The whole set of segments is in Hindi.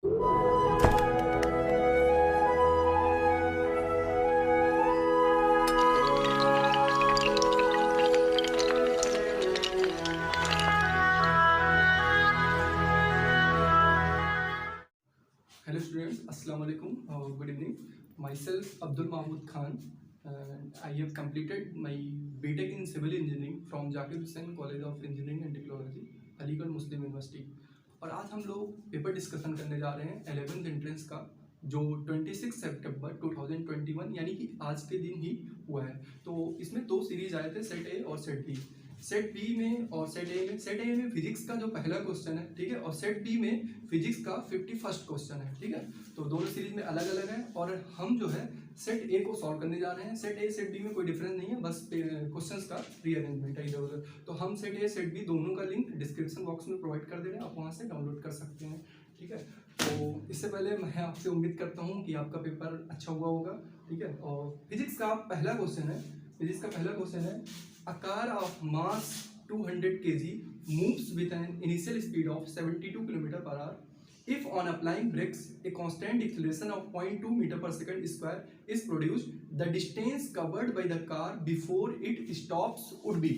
Hello students, Assalamu alaikum, good evening. Myself Abdul Mahmood Khan. I have completed my BTech in Civil Engineering from Zakir Hussain College of Engineering and Technology, Aligarh Muslim university. और आज हम लोग पेपर डिस्कशन करने जा रहे हैं 11th एंट्रेंस का, जो 26 सितंबर 2021 यानी कि आज के दिन ही हुआ है। तो इसमें दो सीरीज आए थे, सेट ए और सेट बी। सेट बी में और सेट ए में फिजिक्स का जो पहला क्वेश्चन है, ठीक है, और सेट बी में फिजिक्स का 51st क्वेश्चन है, ठीक है। तो दोनों सीरीज में अलग अलग है और हम जो है सेट ए को सॉल्व करने जा रहे हैं। सेट ए सेट बी में कोई डिफरेंस नहीं है, बस क्वेश्चंस का रीअरेंजमेंट है इधर उधर। तो हम सेट ए सेट बी दोनों का लिंक डिस्क्रिप्शन बॉक्स में प्रोवाइड कर दे रहे हैं, आप वहाँ से डाउनलोड कर सकते हैं, ठीक है। तो इससे पहले मैं आपसे उम्मीद करता हूँ कि आपका पेपर अच्छा हुआ होगा, ठीक है। और फिजिक्स का पहला क्वेश्चन है, फिजिक्स का पहला क्वेश्चन है, a car of mass 200 kg moves with an initial speed of 72 km/h. If on applying brakes, a constant acceleration of 0.2 meter per second square is produced. The distance covered by the car before it stops would be.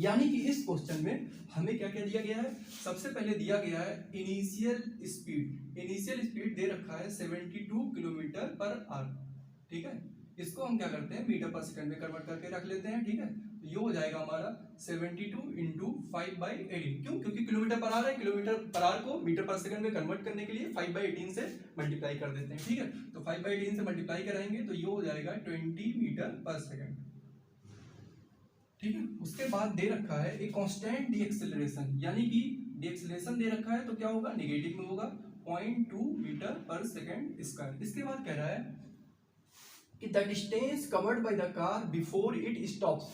यानी कि इस क्वेश्चन में हमें क्या क्या दिया गया है? सबसे पहले दिया गया है इनिशियल स्पीड। इनिशियल स्पीड दे रखा है 72 km/h, ठीक है। इसको हम क्या करते हैं, मीटर पर सेकंड में कन्वर्ट करके रख लेते हैं, ठीक है। तो ये हो जाएगा हमारा 72 इंटू 5/18। क्यों? क्योंकि किलोमीटर पर आवर है, किलोमीटर पर आवर को मीटर पर सेकंड में कन्वर्ट करने के लिए 5/18 से मल्टीप्लाई कर देते हैं, ठीक है। तो 5/18 से मल्टीप्लाई कराएंगे तो ये हो जाएगा 20 मीटर पर सेकंड, ठीक है। उसके बाद दे रखा है एक कांस्टेंट डीएक्सेलरेशन, यानी कि डीएक्सेलरेशन दे रखा है तो क्या होगा, नेगेटिव में होगा, 0.2 मीटर पर सेकंड स्क्वायर। इसके बाद कह रहा है कि the distance covered by the car before it stops,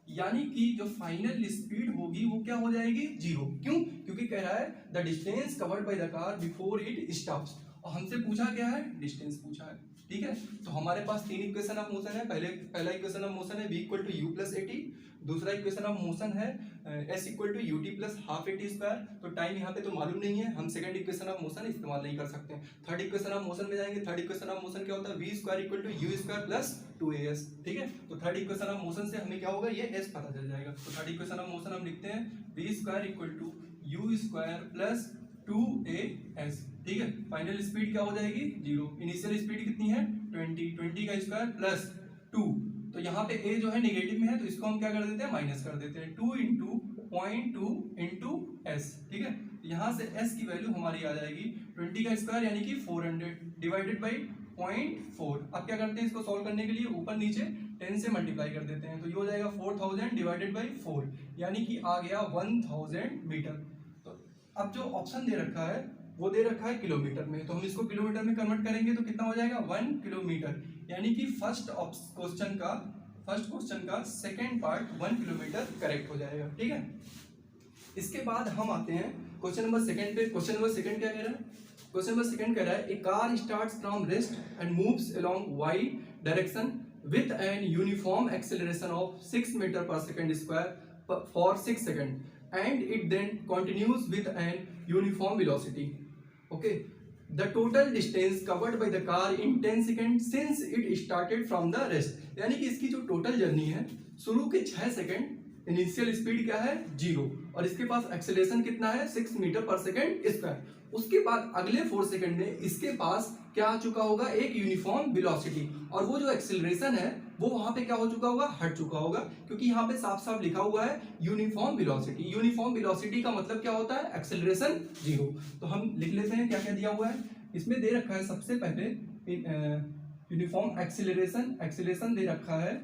यानी कि जो फाइनल स्पीड होगी वो क्या हो जाएगी, जीरो। क्यों? क्योंकि कह रहा है the distance covered by the car before it stops, और हमसे पूछा क्या है, डिस्टेंस पूछा है, ठीक है। तो हमारे पास तीन इक्वेशन ऑफ मोशन है। पहला इक्वेशन ऑफ मोशन है v equal to u plus a t. दूसरा इक्वेशन ऑफ मोशन है s equal to u t plus half a t square. तो टाइम यहाँ पे तो मालूम नहीं है, हम सेकंड इक्वेशन ऑफ मोशन इस्तेमाल नहीं कर सकते। थर्ड इक्वेशन ऑफ मोशन में जाएंगे। थर्ड इक्वेशन ऑफ मोशन क्या होता है, v square equal to u square plus 2as, ठीक है। तो थर्ड इक्वेशन ऑफ मोशन से हमें क्या होगा, ये s पता चल जाएगा। तो थर्ड इक्वेशन ऑफ मोशन हम लिखते हैं v square equal to u square plus 2as, ठीक है। फाइनल स्पीड क्या हो जाएगी, जीरो। इनिशियल स्पीड कितनी है, 20 का स्क्वायर प्लस 2। तो यहाँ पे a जो है नेगेटिव में है, तो इसको हम क्या कर देते हैं, माइनस कर देते हैं। 2 इंटू 0.2 इंटू एस, ठीक है। यहाँ से s की वैल्यू हमारी आ जाएगी 20 का स्क्वायर यानी कि 400 डिवाइडेड बाई 0.4। अब क्या करते हैं, इसको सॉल्व करने के लिए ऊपर नीचे 10 से मल्टीप्लाई कर देते हैं। तो ये हो जाएगा 4000 डिवाइडेड बाई 4, यानी कि आ गया 1000 मीटर। तो अब जो ऑप्शन दे रखा है वो दे रखा है किलोमीटर में, तो हम इसको किलोमीटर में कन्वर्ट करेंगे तो कितना हो जाएगा, 1 किलोमीटर। यानी कि फर्स्ट क्वेश्चन का सेकंड पार्ट 1 किलोमीटर करेक्ट हो जाएगा, ठीक है। इसके बाद हम आते हैं क्वेश्चन नंबर सेकंड पे। क्वेश्चन नंबर सेकंड क्या कह रहा है, क्वेश्चन नंबर सेकंड कह रहा है a car starts from rest and moves along Y direction with an uniform acceleration of 6 metre per second square for 6 second and it then continues with an uniform velocity. Okay, the total distance covered by the car in 10 seconds since it started from the rest। यानी कि इसकी जो टोटल जर्नी है, शुरू के 6 सेकंड इनिशियल स्पीड क्या है, जीरो, और इसके पास एक्सेलरेशन कितना है, 6 मीटर पर सेकंड स्क्वायर। उसके बाद अगले 4 सेकंड में इसके पास क्या आ चुका होगा, एक यूनिफॉर्म वेलोसिटी, और वो जो एक्सेलरेशन है वो वहां पे क्या हो चुका होगा, हट चुका होगा, क्योंकि यहाँ पे साफ साफ लिखा हुआ है यूनिफॉर्म वेलोसिटी। यूनिफॉर्म वेलोसिटी का मतलब क्या होता है, एक्सेलरेशन जीरो। तो हम लिख लेते हैं क्या क्या दिया हुआ है। इसमें दे रखा है सबसे पहले यूनिफॉर्म एक्सेलरेशन दे रखा है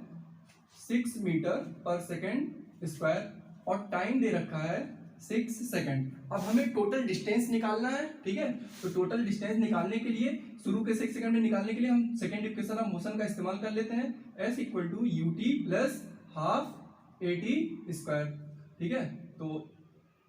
6 मीटर पर सेकेंड स्क्वायर, और टाइम दे रखा है 6 सेकंड। अब हमें टोटल डिस्टेंस निकालना है, ठीक है। तो टोटल डिस्टेंस निकालने के लिए, शुरू के 6 सेकंड में निकालने के लिए हम सेकंड इक्वेशन ऑफ मोशन का इस्तेमाल कर लेते हैं, s equal to u t plus half a t square, ठीक है। तो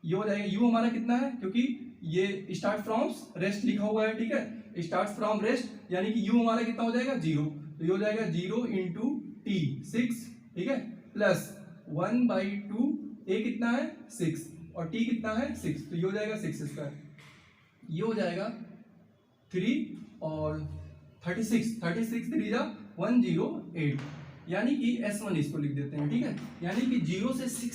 ये हो जाएगा, u हमारा कितना है, क्योंकि ये स्टार्ट फ्रॉम रेस्ट लिखा हुआ है, ठीक है। स्टार्ट फ्रॉम रेस्ट यानी कि u हमारा कितना हो जाएगा, जीरो। तो ये हो जाएगा 0 इंटू टी 6, ठीक है, प्लस 1/2, a कितना है 6 और t कितना है 6, तो ये हो जाएगा 6 स्क्वायर। ये हो जाएगा 3 और 36 3 जा 108, यानी कि S1 इसको लिख देते हैं, ठीक है। यानी कि 0 से 6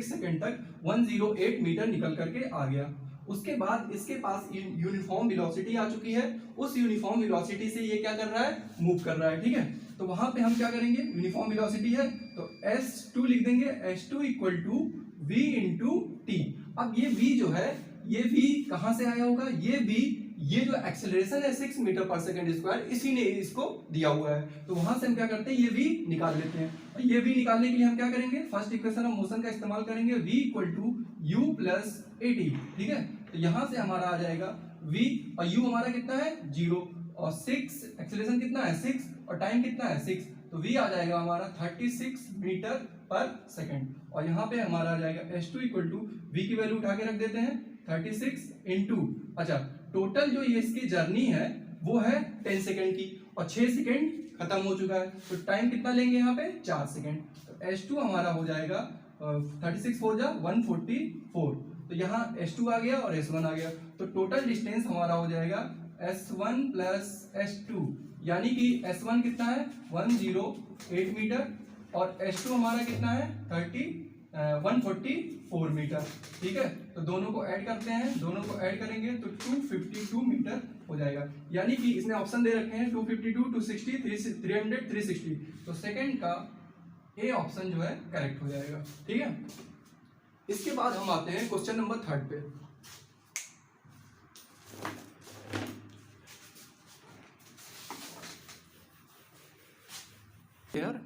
सेकंड तक 108 मीटर निकल करके आ गया। उसके बाद इसके पास यूनिफॉर्म वेलोसिटी आ चुकी है, उस यूनिफॉर्म वेलोसिटी से ये क्या कर रहा है, मूव कर रहा है, ठीक है। तो वहां पे हम क्या करेंगे, यूनिफॉर्म वेलोसिटी है तो S2 लिख देंगे, S2 equal to V into t. अब ये V जो है, ये V कहां से आया होगा, ये V, ये जो एक्सेलरेशन है 6 मीटर पर सेकंड स्क्वायर, इसी ने इसको दिया हुआ है। तो वहां से हम क्या करते हैं, ये V निकाल लेते हैं। और ये V निकालने के लिए हम क्या करेंगे, फर्स्ट इक्वेशन ऑफ मोशन का इस्तेमाल करेंगे, V equal to U plus AT, ठीक है। तो यहां से हमारा आ जाएगा V, और U हमारा कितना है 0, और 6 एक्सेलरेशन कितना है 6, और टाइम कितना है 6, तो V आ जाएगा हमारा 36 मीटर पर सेकंड। और यहाँ पे हमारा आ जाएगा S2 इक्वल टू V की वैल्यू उठा के रख देते हैं 36 इंटू, अच्छा टोटल जो ये इसकी जर्नी है वो है 10 सेकंड की, और 6 सेकंड खत्म हो चुका है, तो टाइम कितना लेंगे यहाँ पे 4 सेकंड। तो S2 हमारा हो जाएगा 36 4 जा 144, तो यहाँ S2 आ गया और S1 आ गया, तो टोटल डिस्टेंस हमारा हो जाएगा S1 प्लस S2, यानी कि S1 कितना है 108 मीटर, और S2 हमारा कितना है 144 मीटर, ठीक है। तो दोनों को ऐड करते हैं, दोनों को ऐड करेंगे तो 252 मीटर हो जाएगा। यानी कि इसने ऑप्शन दे रखे हैं 252, 260, 300, 360, तो सेकंड का ए ऑप्शन जो है करेक्ट हो जाएगा, ठीक है। इसके बाद हम आते हैं क्वेश्चन नंबर 3 पे। यार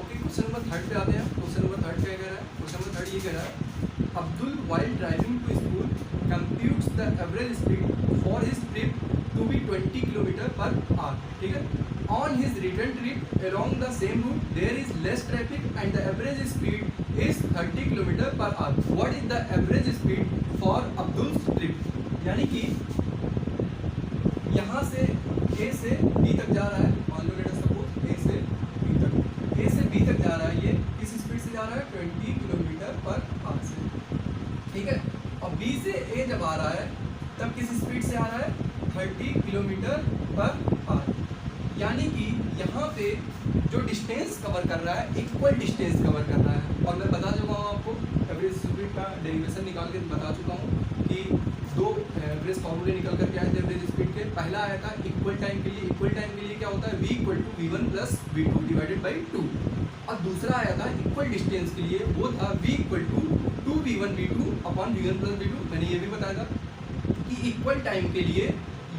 ओके, क्वेश्चन नंबर 3 पे आते हैं। क्वेश्चन नंबर 3 क्या कह रहा है, क्वेश्चन नंबर 3 ये कह रहा है, Abdul while driving to school computes the average speed for his trip to be 20 kilometre per hour, ठीक है। On his return trip along the same route there is less traffic and the average speed is 30 kilometre per hour. What is the average speed for Abdul's trip? यानी कि यहाँ से A से B तक जा रहा है, मान लो लेट अस सपोज A से B तक, A से B तक जा रहा है, ये किस स्पीड से जा रहा है 20 किलोमीटर पर आवर से, ठीक है। और B से A जब आ रहा है तब किस स्पीड से आ रहा है 30 किलोमीटर पर आवर, यानी कि यहाँ पे जो डिस्टेंस कवर कर रहा है इक्वल डिस्टेंस कवर कर रहा है। और मैं बता चुका हूँ आपको, एवरेज स्पीड का डेरिवेशन निकाल के बता चुका हूँ कि दो एवरेज फॉर्मूले निकल करके आए थे एवरेज स्पीड के। पहला आया था इक्वल टाइम के लिए, इक्वल टाइम के लिए क्या होता है V equal to V1 plus V2 divided by 2, और दूसरा आया था इक्वल डिस्टेंस के लिए, वो था V equal to 2V1 V2 upon V1 plus V2। मैंने ये भी बताया था कि इक्वल टाइम के लिए,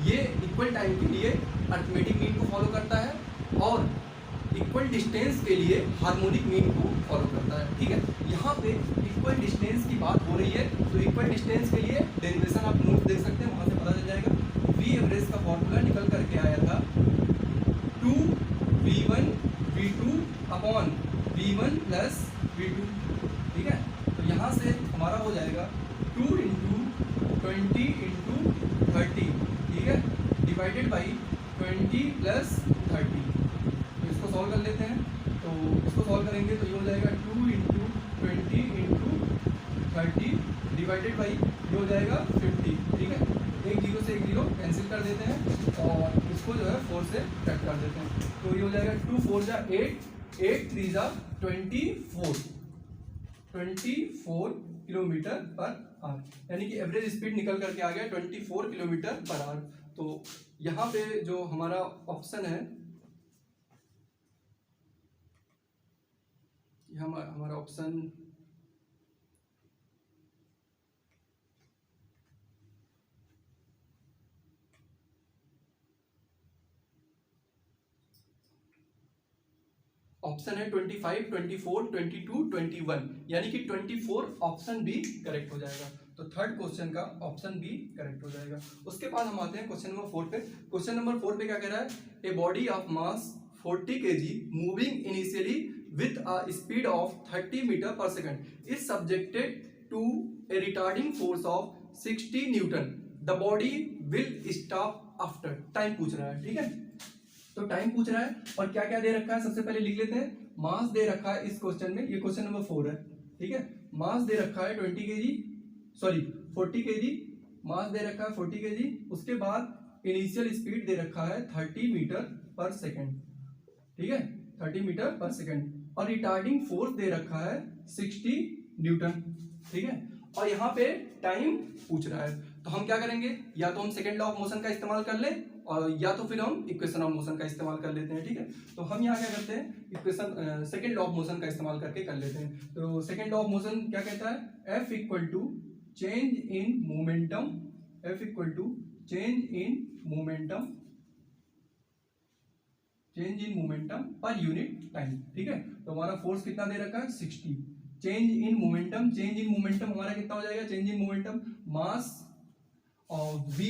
ये इक्वल टाइम के लिए अर्थमेटिक मीन को फॉलो करता है, और इक्वल डिस्टेंस के लिए हार्मोनिक मीन को फॉलो करता है, ठीक है। यहाँ पे इक्वल डिस्टेंस की बात हो रही है, तो इक्वल डिस्टेंस के लिए डेरिवेशन आप नोट देख सकते हैं, वहाँ से पता चल जाएगा। V एवरेज का फॉर्मूला निकल करके आया था 2V1 V2 upon V1 plus V2, ठीक है। तो यहाँ से हमारा हो जाएगा 2 इंटू 20 इंटू 30, ठीक है, डिवाइडेड बाई 20 प्लस 30। तो इसको सॉल्व कर लेते हैं, तो इसको सॉल्व करेंगे तो ये हो जाएगा 2 इंटू 20 इंटू 30 डिवाइडेड बाई ये हो जाएगा 50, ठीक है। एक जीरो से एक जीरो कैंसिल कर देते हैं, और इसको जो है 4 से कट कर देते हैं, तो ये हो जाएगा 2 4 जा 8, 8 3 जा 24 किलोमीटर पर आवर, यानी कि एवरेज स्पीड निकल करके आ गया 24 किलोमीटर पर आवर। तो यहाँ पे जो हमारा ऑप्शन है, हमारा ऑप्शन ऑप्शन है 25, 24, 22, 21, यानी कि 24 ऑप्शन बी करेक्ट हो जाएगा। तो थर्ड क्वेश्चन का ऑप्शन बी करेक्ट हो जाएगा। उसके बाद हम आते हैं क्वेश्चन नंबर 4 पे। क्वेश्चन नंबर 4 पे क्या कह रहा है, a body of mass 40 kg moving initially with a speed of 30 metre per second is subjected to a retarding force of 60 newton, the body will stop after. Time पूछ रहा है, ठीक है। तो टाइम पूछ रहा है और क्या क्या दे रखा है, सबसे पहले लिख लेते हैं। मास दे रखा है इस क्वेश्चन में, ये क्वेश्चन नंबर 4 है, ठीक है। मास दे रखा है 40 kg मास दे रखा है 40 kg, उसके बाद इनिशियल स्पीड दे रखा है 30 मीटर पर सेकेंड, ठीक है 30 मीटर पर सेकेंड, और रिटार्डिंग फोर्स दे रखा है 60 न्यूटन, ठीक है। और यहाँ पे टाइम पूछ रहा है, तो हम क्या करेंगे, या तो हम सेकेंड लॉ ऑफ मोशन का इस्तेमाल कर लें और या तो फिर हम इक्वेशन ऑफ मोशन का इस्तेमाल कर लेते हैं, ठीक है। तो हम यहाँ क्या करते हैं, equation second law of motion का इस्तेमाल करके कर लेते हैं। तो सेकेंड लॉ ऑफ मोशन क्या कहता है, F equal to change in momentum, F equal to change in momentum, change in momentum per unit time, ठीक है। तो हमारा फोर्स कितना दे रखा है 60, change in momentum, change in momentum हमारा कितना हो जाएगा, चेंज इन मोमेंटम मास, और v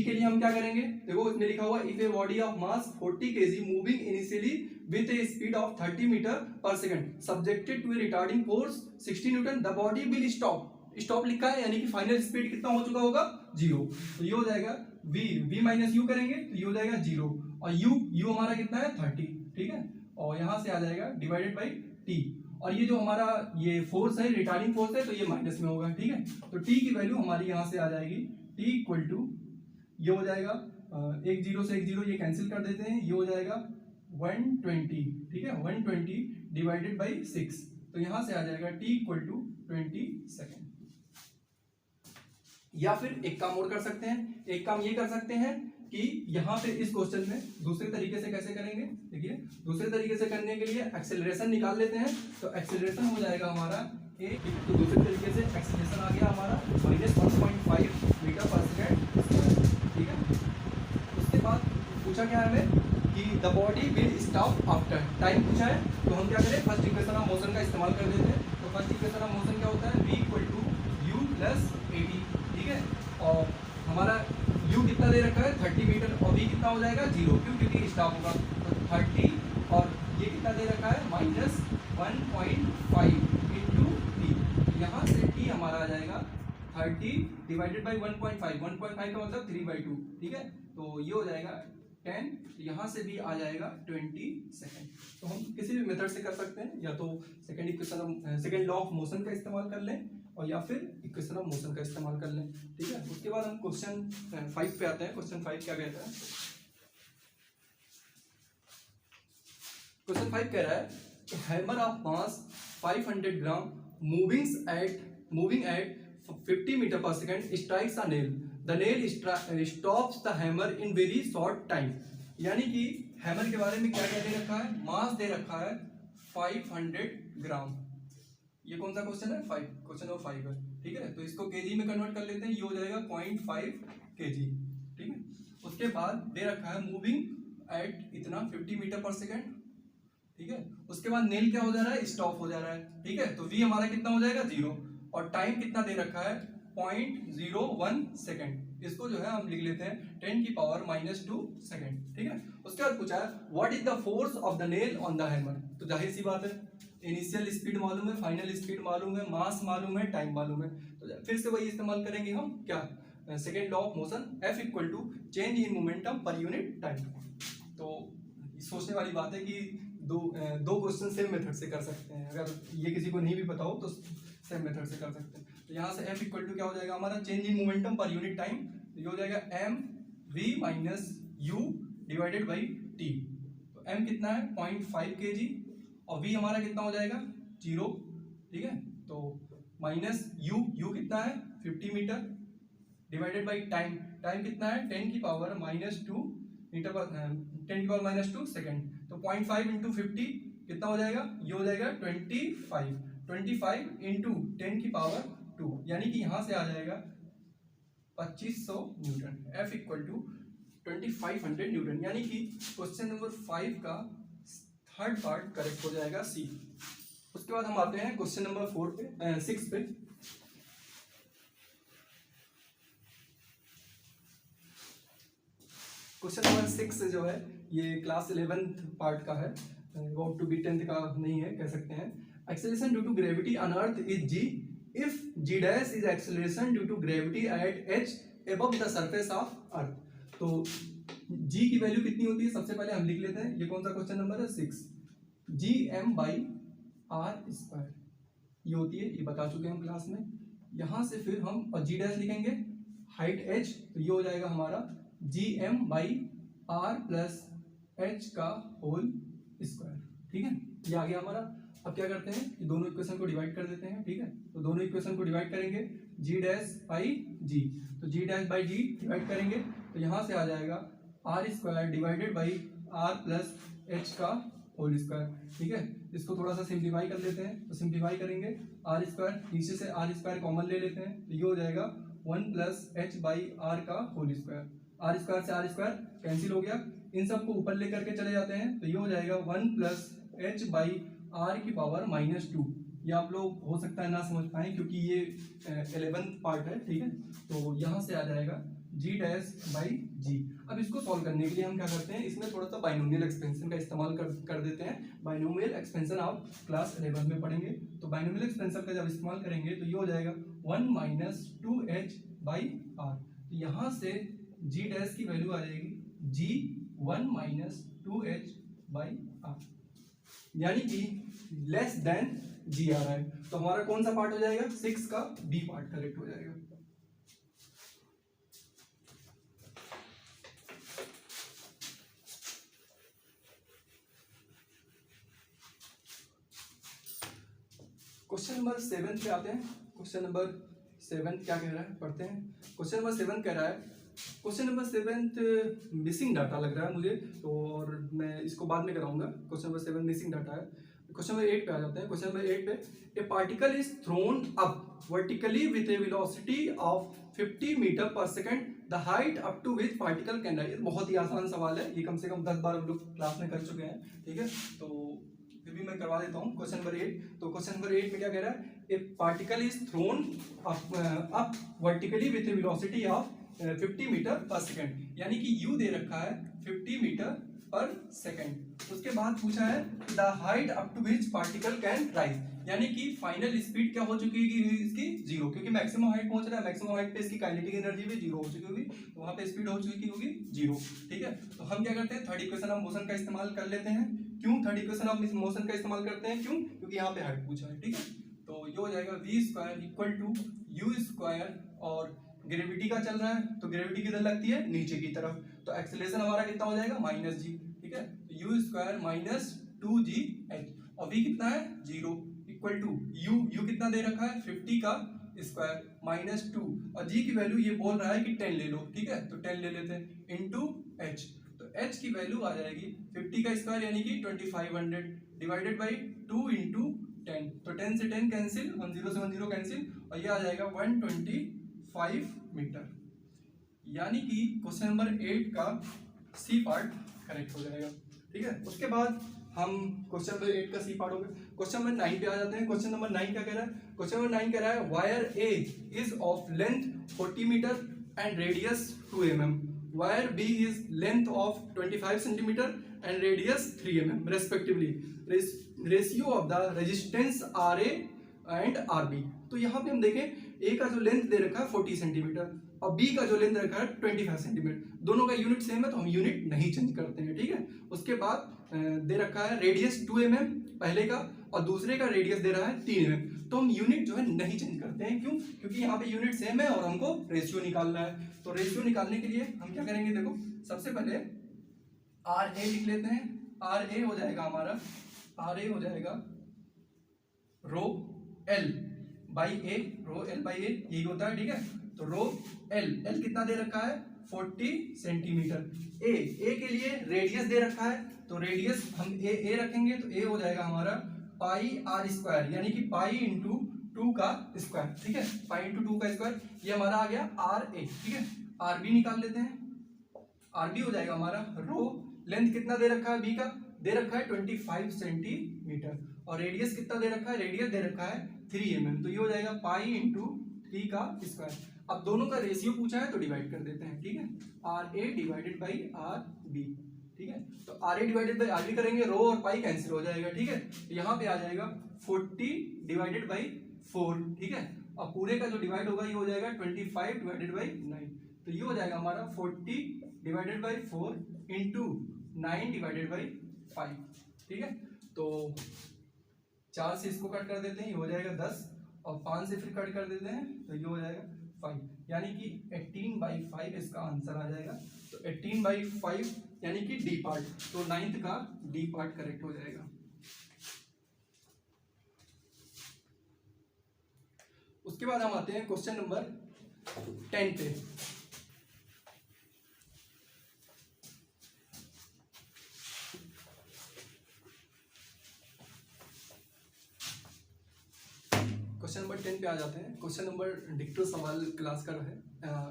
के लिए हम क्या करेंगे, देखो इसमें लिखा हुआ if a body of mass 40 kg moving initially with a speed of 30 metre per second subjected to a retarding force 60 newton the body will stop, stop लिखा है यानी कि फाइनल स्पीड कितना हो चुका होगा 0, तो ये हो जाएगा v माइनस यू करेंगे तो ये हो जाएगा 0, और u हमारा कितना है 30, ठीक है, और यहां से आ जाएगा डिवाइडेड बाई t, और ये जो हमारा ये फोर्स है रिटार्डिंग फोर्स है तो ये माइनस में होगा, ठीक है। तो t की वैल्यू हमारी यहां से आ जाएगी t इक्वल टू, ये हो जाएगा एक जीरो से एक जीरो ये कैंसिल कर देते हैं, ये हो जाएगा 120, ठीक है 120 डिवाइडेड बाई 6, तो यहां से आ जाएगा t इक्वल टू 20 सेकेंड। या फिर एक काम और कर सकते हैं, एक काम ये कर सकते हैं कि यहाँ पे इस क्वेश्चन में दूसरे तरीके से कैसे करेंगे, देखिए दूसरे तरीके से करने के लिए एक्सेलरेशन निकाल लेते हैं, तो एक्सेलरेशन हो जाएगा हमारा एक, तो दूसरे तरीके से एक्सेलरेशन आ गया हमारा -1.5 मीटर पर सेकेंड, ठीक है। उसके बाद पूछा क्या है हमें कि the body will stop after, time पूछा है, तो हम क्या करें फर्स्ट इक्वेशन ऑफ मोशन का इस्तेमाल कर देते हैं। तो फर्स्ट इक्वेशन ऑफ मोशन क्या होता है, v equal to u plus 80, ठीक है, और हमारा u कितना दे रखा है 30 मीटर, और v कितना हो जाएगा 0, क्यों, क्योंकि स्टॉप होगा, तो 30 और ये कितना दे रखा है -1.5 इंटू t, यहाँ से t हमारा आ जाएगा 30 डिवाइडेड बाई 1.5, 1.5 का मतलब 3/2, ठीक है, तो ये हो जाएगा 10, यहाँ से भी आ जाएगा 20 सेकेंड। तो हम किसी भी मेथड से कर सकते हैं, या तो second equation second law of motion का इस्तेमाल कर लें और या फिर इक्वेशन ऑफ मोशन का इस्तेमाल कर लें, ठीक है। उसके बाद हम क्वेश्चन 5 पे आते हैं। क्वेश्चन 5 क्या कहता है, क्वेश्चन 5 कह रहा है hammer of mass 500 gram moving at 50 metre per second strikes a nail, the nail stops the hammer in very short time, यानी कि हैमर के बारे में क्या क्या दे रखा है, मास दे रखा है 500 ग्राम, ये कौन सा क्वेश्चन है 5, क्वेश्चन नंबर 5 है, ठीक है। तो इसको केजी में कन्वर्ट कर लेते हैं, ये हो जाएगा 0.5 kg, ठीक है। उसके बाद दे रखा है मूविंग एट इतना 50 मीटर पर सेकेंड, ठीक है। उसके बाद नेल क्या हो जा रहा है, स्टॉप हो जा रहा है, ठीक है, तो v हमारा कितना हो जाएगा 0, और टाइम कितना दे रखा है 0.01 सेकेंड, इसको जो है हम लिख लेते हैं 10 की पावर -2 सेकेंड, ठीक है। उसके बाद पूछा है what is the force of the nail on the hammer, तो जाहिर सी बात है इनिशियल स्पीड मालूम है, फाइनल स्पीड मालूम है, मास मालूम है, टाइम मालूम है, तो फिर से वही इस्तेमाल करेंगे हम क्या, second law of motion, F equal to change in momentum per unit time. तो सोचने वाली बात है कि दो क्वेश्चन सेम मेथड से कर सकते हैं, अगर ये किसी को नहीं भी पता हो तो सेम मेथड से कर सकते हैं। तो यहाँ से F इक्वल टू क्या हो जाएगा हमारा, change in momentum per unit time, ये हो जाएगा mv minus you divided by t, तो m कितना है 0.5 kg, और v हमारा कितना हो जाएगा 0, ठीक है, तो माइनस u कितना है 50 metre divided by time, time कितना है 10 की पावर -2 मीटर पर 10 की पावर -2 सेकेंड, तो 0.5 इंटू 50 कितना हो जाएगा, ये हो जाएगा 25 इंटू 10 की पावर 2, यानी कि यहाँ से आ जाएगा 2500 newton, F equal to 2500 newton, यानी कि क्वेश्चन नंबर 5 का थर्ड पार्ट करेक्ट हो जाएगा सी। उसके बाद हम आते हैं क्वेश्चन नंबर 6 पे। क्वेश्चन नंबर 6 जो है ये क्लास 11th पार्ट का है, अबाउट टू बी 10th का नहीं है कह सकते हैं। Acceleration due to gravity on earth is g if g dash is acceleration due to gravity at h above the surface of earth, तो g की वैल्यू कितनी होती है, सबसे पहले हम लिख लेते हैं, ये कौन सा क्वेश्चन नंबर है 6, gm by r स्क्वायर ये होती है, ये बता चुके हैं हम क्लास में। यहाँ से फिर हम और g डैश लिखेंगे हाइट h, तो ये हो जाएगा हमारा gm/r प्लस h का होल स्क्वायर। ठीक है, ये आ गया हमारा। अब क्या करते हैं कि दोनों इक्वेशन को डिवाइड कर देते हैं। ठीक है, तो दोनों इक्वेशन को डिवाइड करेंगे g डैश बाई जी, तो g dash by g divide करेंगे तो यहाँ से आ जाएगा r square divided by r plus h का होल स्क्वायर। ठीक है, इसको थोड़ा सा सिंप्लीफाई कर लेते हैं, तो सिंप्लीफाई करेंगे आर स्क्वायर, नीचे से आर स्क्वायर कॉमन ले लेते हैं, तो ये हो जाएगा 1 प्लस एच बाई आर का होल स्क्वायर। आर स्क्वायर से आर स्क्वायर कैंसिल हो गया, इन सबको ऊपर लेकर के चले जाते हैं, तो ये हो जाएगा 1 प्लस एच बाई आर की पावर -2। ये आप लोग हो सकता है ना समझ पाए क्योंकि ये 11th पार्ट है। ठीक है, तो यहाँ से आ जाएगा जी डैश बाई जी। अब इसको सॉल्व करने के लिए हम क्या करते हैं, इसमें थोड़ा सा बाइनोमियल एक्सपेंशन का इस्तेमाल कर देते हैं। बाइनोमियल एक्सपेंशन आप क्लास 11 में पढ़ेंगे, तो बाइनोमियल एक्सपेंशन का जब इस्तेमाल करेंगे तो ये हो जाएगा 1 माइनस 2h बाई आर। तो यहाँ से जी डैश की वैल्यू आ जाएगी जी 1 माइनस 2h बाई आर, यानी कि लेस देन जी आ रहा है। तो हमारा कौन सा पार्ट हो जाएगा, 6 का बी पार्ट करेक्ट हो जाएगा। क्वेश्चन नंबर 7 पे आते हैं। क्वेश्चन नंबर 7 क्या कह रहा है, पढ़ते हैं। क्वेश्चन नंबर 7 कह रहा है, क्वेश्चन नंबर 7 मिसिंग डाटा लग रहा है मुझे, तो और मैं इसको बाद में कराऊंगा। क्वेश्चन नंबर 7 मिसिंग डाटा है। क्वेश्चन नंबर 8 पे आ जाते हैं। क्वेश्चन नंबर 8 पे, a particle is thrown up vertically with a velocity of 50 metre per second, the height up to which particle can rise. बहुत ही आसान सवाल है, ये कम से कम 10 बार हम लोग क्लास में कर चुके हैं। ठीक है, तो फिर भी मैं करवा देता हूँ। क्वेश्चन नंबर 8, तो क्वेश्चन नंबर 8 में क्या कह रहा है, a particle is thrown up vertically with a velocity of 50 metre per second, यानी कि u दे रखा है 50 मीटर पर सेकंड। उसके बाद पूछा है the height up to which particle can rise, यानी कि फाइनल स्पीड क्या हो चुकी है इसकी, 0, क्योंकि मैक्सिमम हाइट पहुंच रहा है। मैक्सिमम हाइट पे इसकी काइनेटिक एनर्जी भी 0 हो चुकी होगी, तो वहां पे स्पीड हो चुकी होगी 0। ठीक है, तो हम क्या करते हैं, थर्ड इक्वेशन ऑफ मोशन का इस्तेमाल कर लेते हैं। क्यों थर्ड इक्वेशन ऑफ मोशन का इस्तेमाल करते हैं, क्यों, क्योंकि यहाँ पे हाइट पूछा है। ठीक है, तो ये हो जाएगा v square equal to u square, और ग्रेविटी का चल रहा है तो ग्रेविटी किधर लगती है, नीचे की तरफ, तो एक्सेलरेशन हमारा कितना हो जाएगा, -g। ठीक है, तो यू स्क्वायर माइनस 2gh, और v कितना है 0, इक्वल टू यू कितना दे रखा है 50 का स्क्वायर -2, और g की वैल्यू ये बोल रहा है कि 10 ले लो। ठीक है, तो 10 ले लेते हैं इंटू h, तो h की वैल्यू आ जाएगी 50 का स्क्वायर यानी कि 2500 डिवाइडेड बाई 2 इंटू 10, तो 10 से 10 कैंसिल, 10 से 10 कैंसिल, और ये आ जाएगा 125 मीटर, यानी कि क्वेश्चन नंबर 8 का सी पार्ट करेक्ट हो जाएगा। ठीक है, उसके बाद हम क्वेश्चन नंबर 8 का सी पार्ट हो गया। क्वेश्चन नंबर 9 पे आ जाते हैं। क्वेश्चन नंबर 9 क्या कह रहा है, क्वेश्चन नंबर 9 कह रहा है wire A is of length 40 metre and radius 2 mm, wire B is length of 25 centimetre and radius 3 mm respectively, ratio of the resistance R A and R B. तो यहाँ पे हम देखें, ए का जो लेंथ दे रखा है 40 सेंटीमीटर और बी का जो लेंथ रखा है 25 सेंटीमीटर, दोनों का यूनिट सेम है तो हम यूनिट नहीं चेंज करते हैं। ठीक है, उसके बाद दे रखा है रेडियस 2 mm पहले का, और दूसरे का रेडियस दे रहा है 3 mm, तो हम यूनिट जो है नहीं चेंज करते हैं। क्यों, क्योंकि यहाँ पे यूनिट सेम है और हमको रेशियो निकालना है। तो रेशियो निकालने के लिए हम क्या करेंगे, देखो सबसे पहले आर ए लिख लेते हैं। आर ए हो जाएगा हमारा, आर ए हो जाएगा rho L by A, rho L by A यही होता है। ठीक है, तो रो एल, एल कितना दे रखा है 40 सेंटीमीटर। ए के लिए रेडियस दे रखा है, तो रेडियस हम ए रखेंगे, तो ए हो जाएगा हमारा पाई आर स्क्वायर, यानी कि पाई इंटू 2 का स्क्वायर। ठीक है, पाई इंटू 2 का स्क्वायर, ये हमारा आ गया आर ए। ठीक है, आर बी निकाल लेते हैं। आर बी हो जाएगा हमारा रो लेंथ कितना दे रखा है बी का, दे रखा है 25 सेंटीमीटर, और रेडियस कितना दे रखा है, रेडियस दे रखा है 3 mm, तो ये हो जाएगा पाई इंटू 3 का स्क्वायर। अब दोनों का रेशियो पूछा है तो डिवाइड कर देते हैं। ठीक है, R A divided by R B. ठीक है, तो R A divided by R B करेंगे, रो और पाई कैंसिल हो जाएगा। ठीक है, तो यहाँ पे आ जाएगा 40 डिवाइडेड बाई 4। ठीक है, और पूरे का जो डिवाइड होगा ये हो जाएगा 25 डिवाइडेड बाई 9, तो ये हो जाएगा हमारा 40 divided by 4 into 9 divided by 5। ठीक है, तो 4 से इसको कट कर देते हैं, ये हो जाएगा 10, और 5 से फिर कट कर देते हैं, तो ये हो जाएगा 5, यानी कि 18/5 इसका आंसर आ जाएगा। तो 18/5 यानी कि डी पार्ट, तो 9th का डी पार्ट करेक्ट हो जाएगा। उसके बाद हम आते हैं क्वेश्चन नंबर 10 पे। क्वेश्चन नंबर 10 पे आ जाते हैं। क्वेश्चन नंबर डिक्टो सवाल क्लास का है।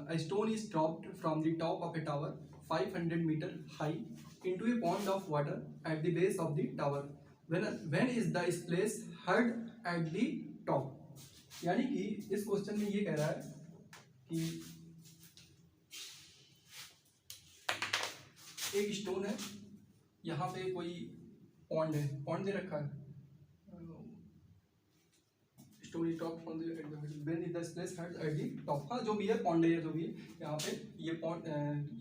A stone is dropped from the top of a tower 500 metre high into a pond of water at the base of the tower, when is the splash heard at the top. यानी कि इस क्वेश्चन में ये कह रहा है कि एक स्टोन है, यहाँ पे कोई पॉन्ड है, पॉन्ड दे रखा है, stone top on the when is the splash heard at the top. हाँ, जो भी है पॉन्ड है, जो भी है यहाँ पे, ये पॉन्ड,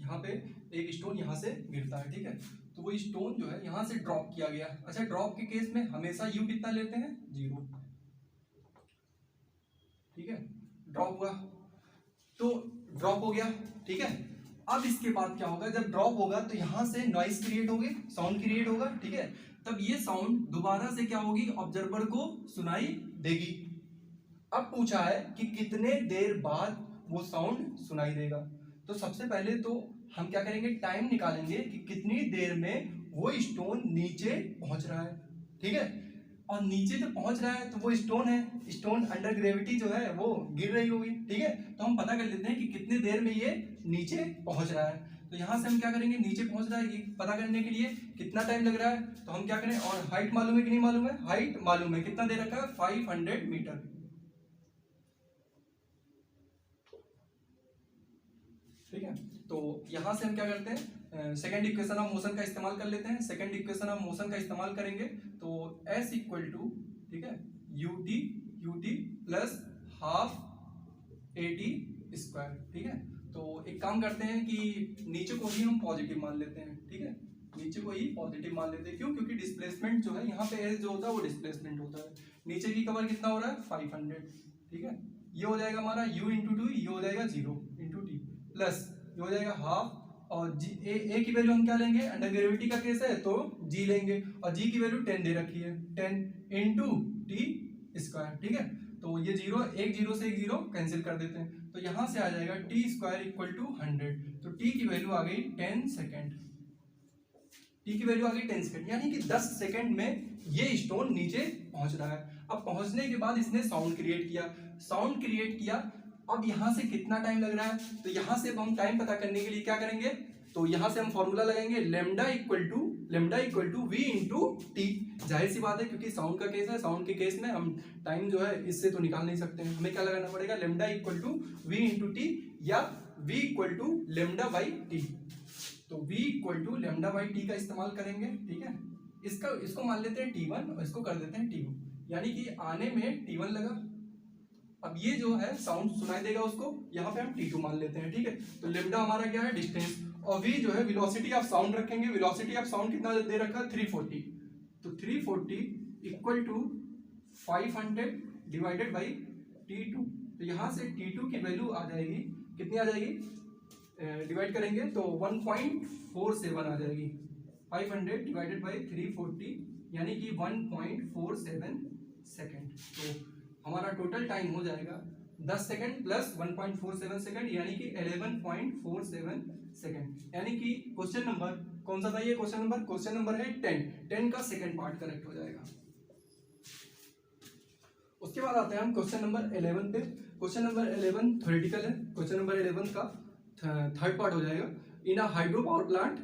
यहाँ पे एक स्टोन यहाँ से गिरता है, ठीक है। तो वो स्टोन जो है यहाँ से ड्रॉप किया गया। अच्छा, ड्रॉप के केस में हमेशा यू कितना लेते हैं, 0, ठीक है। ड्रॉप हुआ तो ड्रॉप हो गया, ठीक है। अब इसके बाद क्या होगा, जब ड्रॉप होगा तो यहाँ से नॉइस क्रिएट होगी, साउंड क्रिएट होगा, ठीक है। तब ये साउंड दोबारा से क्या होगी, ऑब्जर्वर को सुनाई देगी। अब पूछा है कि कितने देर बाद वो साउंड सुनाई देगा। तो सबसे पहले तो हम क्या करेंगे, टाइम निकालेंगे कि कितनी देर में वो स्टोन नीचे पहुंच रहा है, ठीक है। और नीचे जब पहुंच रहा है तो वो स्टोन है, स्टोन अंडर ग्रेविटी जो है वो गिर रही होगी, ठीक है। तो हम पता कर लेते हैं कि कितने देर में ये नीचे पहुंच रहा है। तो यहां से हम क्या करेंगे, नीचे पहुंच रहा है ये पता करने के लिए कितना टाइम लग रहा है, तो हम क्या करें, और हाइट मालूम है कि नहीं मालूम है, हाइट मालूम है, कितना दे रखा है, 500 मीटर, ठीक है। तो यहां से हम क्या करते हैं, सेकंड इक्वेशन ऑफ मोशन का इस्तेमाल कर लेते हैं। सेकंड इक्वेशन ऑफ मोशन का इस्तेमाल करेंगे तो S इक्वल टू, ठीक है, UT plus half AT square, ठीक है। तो एक काम करते हैं कि नीचे को ही हम पॉजिटिव मान लेते हैं, ठीक है, नीचे को ही पॉजिटिव मान लेते हैं। क्यों, क्योंकि डिस्प्लेसमेंट जो है यहाँ पे S जो होता है वो डिस्प्लेसमेंट होता है। नीचे की कवर कितना हो रहा है, 500, ठीक है। ये हो जाएगा हमारा U इंटू 2, ये हो जाएगा 0 इंटू T प्लस ये हो जाएगा हाफ, और जी ए की वैल्यू हम क्या लेंगे, अंडर ग्रेविटी का केस है तो G लेंगे, और G की वैल्यू 10 दे रखी है, 10 इंटू T स्क्वायर, ठीक है। तो ये 0, एक 0 से एक 0 कैंसिल कर देते हैं, तो यहां से आ जाएगा T स्क्वायर इक्वल टू 100। तो T की वैल्यू आ गई 10 सेकेंड, T की वैल्यू आ गई 10 सेकेंड, यानी कि 10 सेकेंड में ये स्टोन नीचे पहुंच रहा है। अब पहुंचने के बाद इसने साउंड क्रिएट किया, अब यहां से कितना टाइम लग रहा है, तो यहां से हम टाइम पता करने के लिए क्या करेंगे, तो यहां से हम फॉर्मूला लगाएंगे, lambda equal to we into t. जाहिर सी बात है, क्योंकि साउंड का केस है, साउंड के केस में हम टाइम जो है इससे तो निकाल नहीं सकते हैं, हमें क्या लगाना पड़ेगा, lambda equal to we into T, या V equal to lambda by T. तो v equal to lambda by T का इस्तेमाल करेंगे, ठीक है। इसको मान लेते हैं T1 और इसको कर देते हैं T2, यानी कि आने में T1 लगा, अब ये जो है साउंड सुनाई देगा उसको, यहाँ पे हम T2 मान लेते हैं, ठीक है। तो लेमडा हमारा क्या है, डिस्टेंस, और v जो है वेलोसिटी ऑफ साउंड रखेंगे। वेलोसिटी ऑफ साउंड कितना दे रखा है, 340। तो 340 equal to 500 divided by T2। तो यहाँ से T2 की वैल्यू आ जाएगी, कितनी आ जाएगी, डिवाइड करेंगे तो 1.47 आ जाएगी, 500 डिवाइडेड बाई 340 यानी कि 1.47 सेकेंड। तो हमारा टोटल टाइम हो जाएगा 10 सेकेंड प्लस 1.47 सेकेंड, यानी कि 11.47 सेकेंड। यानी कि क्वेश्चन नंबर कौन सा था ये, क्वेश्चन नंबर है 10 का सेकेंड पार्ट करेक्ट हो जाएगा। उसके बाद आते हैं हम क्वेश्चन नंबर 11 पे। क्वेश्चन नंबर 11 थ्योरेटिकल है। क्वेश्चन नंबर 11 का थर्ड पार्ट हो जाएगा, in a hydro power plant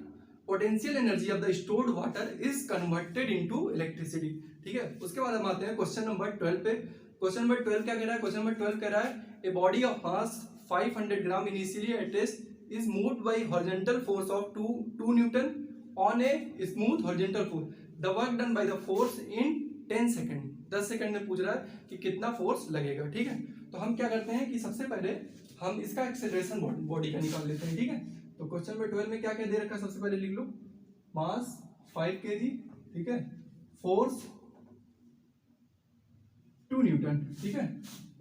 potential energy of the stored water is converted into electricity, ठीक है। उसके बाद हम आते हैं क्वेश्चन नंबर 12 पे। क्वेश्चन नंबर 12 क्या कह रहा है, क्वेश्चन नंबर 12 कह रहा है, a body of mass 500 gram initially at rest is moved by horizontal force of 2 Newton on a smooth horizontal force, the work done by the force in 10 second. 10 second में पूछ रहा है कि कितना फोर्स लगेगा, ठीक है। तो हम क्या करते हैं कि सबसे पहले हम इसका एक्सेलरेशन बॉडी का निकाल लेते हैं, ठीक है। तो क्वेश्चन नंबर 12 में क्या क्या दे रखा है, सबसे पहले लिख लो, मास 5 kg, ठीक है, फोर्स 2 न्यूटन, ठीक है।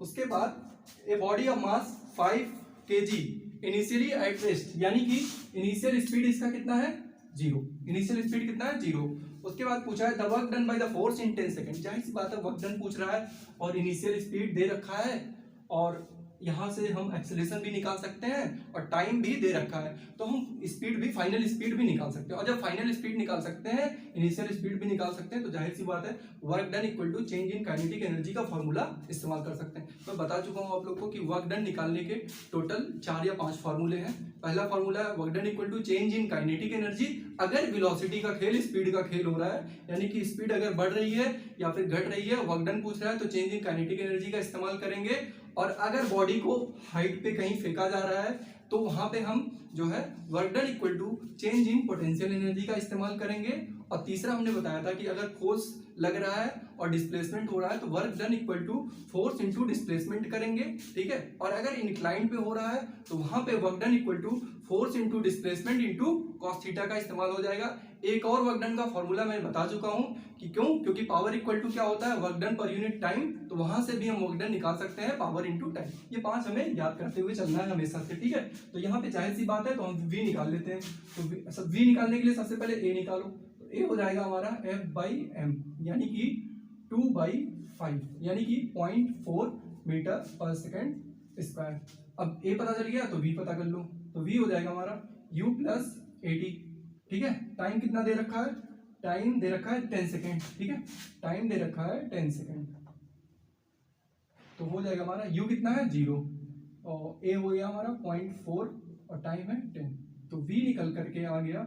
उसके बाद ए body of mass 5 kg initially at rest, यानी कि इनिशियल स्पीड इसका कितना है 0, इनिशियल स्पीड कितना है 0। उसके बाद पूछा है the work done by the force in 10 second, जाहिर सी बात है वर्क डन पूछ रहा है और इनिशियल स्पीड दे रखा है और यहाँ से हम एक्सेलरेशन भी निकाल सकते हैं और टाइम भी दे रखा है, तो हम स्पीड भी, फाइनल स्पीड भी निकाल सकते हैं। और जब फाइनल स्पीड निकाल सकते हैं, इनिशियल स्पीड भी निकाल सकते हैं, तो जाहिर सी बात है work done equal to change in kinetic energy का फॉर्मूला इस्तेमाल कर सकते हैं। मैं बता चुका हूँ आप लोग को कि वर्क डन निकालने के टोटल 4 या 5 फार्मूले हैं। पहला फार्मूला है work done equal to change in kinetic energy, अगर वेलोसिटी का खेल, स्पीड का खेल हो रहा है, यानी कि स्पीड अगर बढ़ रही है या फिर घट रही है, वर्क डन पूछ रहा है, तो चेंज इन काइनेटिक एनर्जी का इस्तेमाल करेंगे। और अगर बॉडी को हाइट पे कहीं फेंका जा रहा है तो वहां पे हम जो है work done equal to change in potential energy का इस्तेमाल करेंगे। और तीसरा हमने बताया था कि अगर फोर्स लग रहा है और डिस्प्लेसमेंट हो रहा है तो work done equal to force into displacement करेंगे, ठीक है। और अगर इंक्लाइन पे हो रहा है तो वहां पे work done equal to force into displacement into cos theta का इस्तेमाल हो जाएगा। एक और वर्क डन का फॉर्मूला मैं बता चुका हूं कि क्योंकि पावर इक्वल टू क्या होता है वर्क डन पर यूनिट टाइम, तो वहां से भी हम वर्क डन निकाल सकते हैं पावर इनटू टाइम। ये 5 हमें याद करते हुए चलना है हमेशा से, ठीक है। तो यहाँ पे जाहिर सी बात है तो हम v निकाल लेते हैं। तो सब v निकालने के लिए सबसे पहले a निकालो, तो a हो जाएगा हमारा F/m, यानी कि 2/5, यानी कि 0.4 मीटर पर सेकेंड स्क्वायर। अब a पता चल गया तो v पता कर लो, तो v हो जाएगा हमारा u + 80, ठीक है। टाइम कितना दे रखा है, टाइम दे रखा है 10 सेकेंड, ठीक है, टाइम दे रखा है 10 सेकेंड, तो हो जाएगा हमारा u कितना है 0 और a हो गया हमारा 0.4 और टाइम है 10, तो v निकल करके आ गया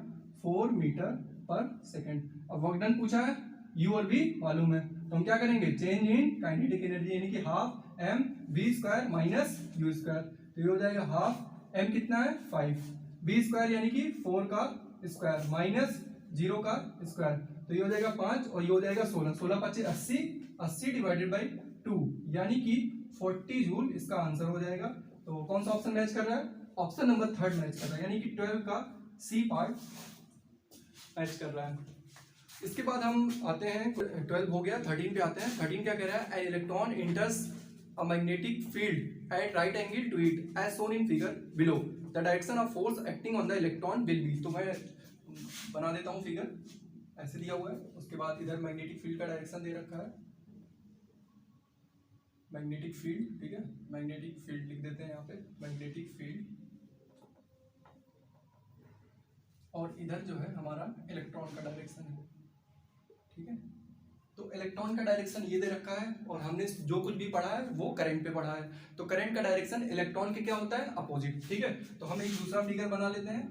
4 मीटर पर सेकेंड। अब वर्क डन पूछा है, u और v मालूम है, तो हम क्या करेंगे चेंज इन काइनेटिक एनर्जी, यानी कि half m v square minus u square, तो ये हो जाएगा हाफ m कितना है 5, v स्क्वायर यानी कि 4 का स्क्वायर माइनस 0 का स्क्वायर, तो ये हो जाएगा 5 और ये हो जाएगा 16, 16 × 5 = 80, 80 डिवाइडेड बाई 2 यानी कि 40 जूल इसका आंसर हो जाएगा। तो कौन सा ऑप्शन मैच कर रहा है, ऑप्शन नंबर 3 मैच कर रहा है, यानी कि 12 का सी पार्ट मैच कर रहा है। इसके बाद हम आते हैं 12 हो गया, 13 पे आते हैं। 13 क्या कह रहा है, an electron enters a magnetic field at right angle to it as shown in figure below, the direction of force acting on the electron will be. तो मैं बना देता हूँ फिगर, ऐसे दिया हुआ है, उसके बाद इधर मैग्नेटिक फील्ड का डायरेक्शन दे रखा है, मैग्नेटिक फील्ड, ठीक है, मैग्नेटिक फील्ड लिख देते हैं यहाँ पे, मैग्नेटिक फील्ड, और इधर जो है हमारा इलेक्ट्रॉन का डायरेक्शन है, ठीक है। तो इलेक्ट्रॉन का डायरेक्शन ये दे रखा है और हमने जो कुछ भी पढ़ा है वो करंट पे पढ़ा है, तो करंट का डायरेक्शन इलेक्ट्रॉन के क्या होता है अपोजिट, ठीक है। तो हम एक दूसरा फिगर बना लेते हैं